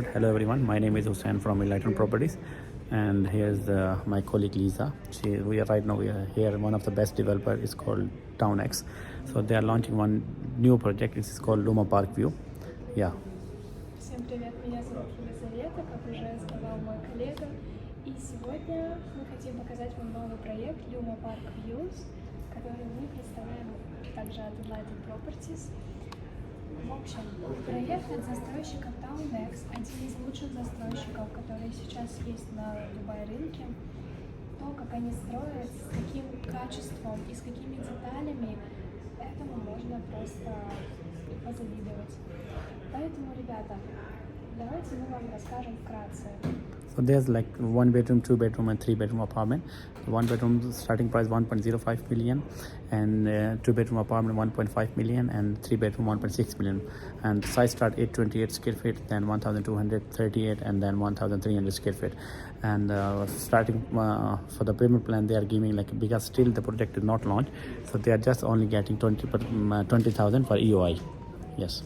Hello everyone, my name is Hussein from Enlighten Properties, and here's my colleague Lisa. We are here. One of the best developer is called X. So they are launching one new project. It's called Luma Park View. Yeah. Всем привет, меня зовут Елизавета, как уже сказал мой коллега. И сегодня мы хотим показать вам новый проект Luma Park Views, который мы представляем также от Enlighten Properties. В общем, проект от застройщиков X, один из лучших застройщиков, которые сейчас есть на Дубай-рынке. То, как они строят, с каким качеством и с какими деталями, этому можно просто позавидовать. Поэтому, ребята, давайте мы вам расскажем вкратце. So there's like 1 bedroom, 2 bedroom and 3 bedroom apartment. 1 bedroom starting price 1.05 million, and 2 bedroom apartment 1.5 million, and 3 bedroom 1.6 million. And size start 828 square feet, then 1238, and then 1300 square feet. And starting for the payment plan, they are giving like, because still the project is not launched, so they are just only getting 20,000 for EOI. Yes.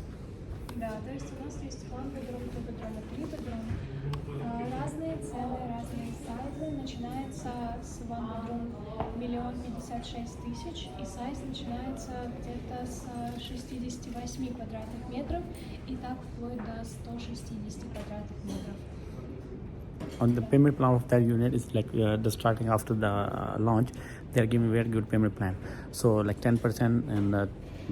Да, то есть у нас есть one bedroom, two bedroom и three bedroom. Разные цены, разные сайзы. Начинается с one bedroom 1 056 000, и сайз начинается где-то с 68 квадратных метров, и так вплоть до 160 квадратных метров. On the payment plan of that unit is like the starting after the launch, they are giving very good payment plan. So like 10%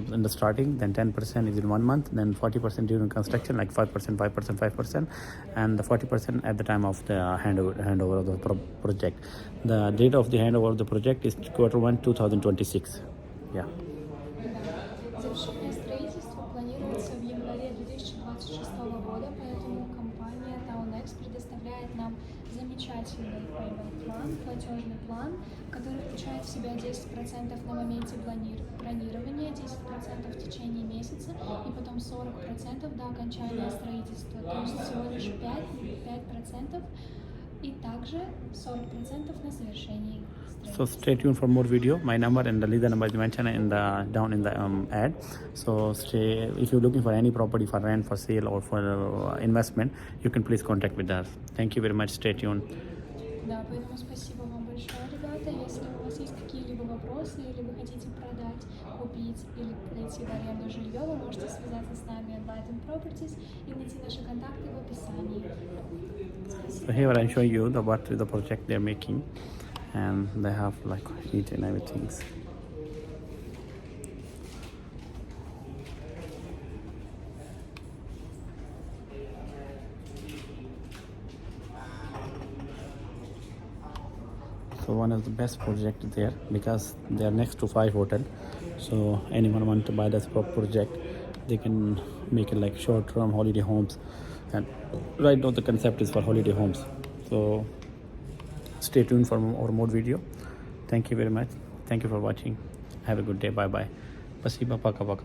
in the starting, then 10% is in 1 month, then 40% during construction, like 5%, 5%, and the 40% at the time of the handover of the project. The date of the handover of the project is Q1 2026. Yeah. Завершение строительства планируется в январе 2026 года, поэтому компания X предоставляет нам замечательный payment план, платежный план, который включает в себя 10% на моменте бронирования, 10% в течение месяца и потом 40% до окончания строительства. То есть всего лишь 5% и также 40% на завершении строительства. So stay tuned for more video. My number and the leader number is mentioned down in the ad. So if you're looking for any property for rent, for sale, or for investment, you can please contact with us. Thank you very much. Stay tuned. Да, поэтому спасибо вам большое, ребята. Если у вас есть какие-либо вопросы, или вы хотите продать, купить или найти в аренду жилье, вы можете связаться с нами Enlighten Properties и найти наши контакты в описании. So here I'm showing you what the project they're making, and they have like heat and everything. So one of the best project there, because they are next to 5 hotel. So anyone want to buy this project, they can make it like short-term holiday homes. And right now the concept is for holiday homes. So stay tuned for more video. Thank you very much. Thank you for watching. Have a good day. Bye bye. Спасибо. Пока-пока.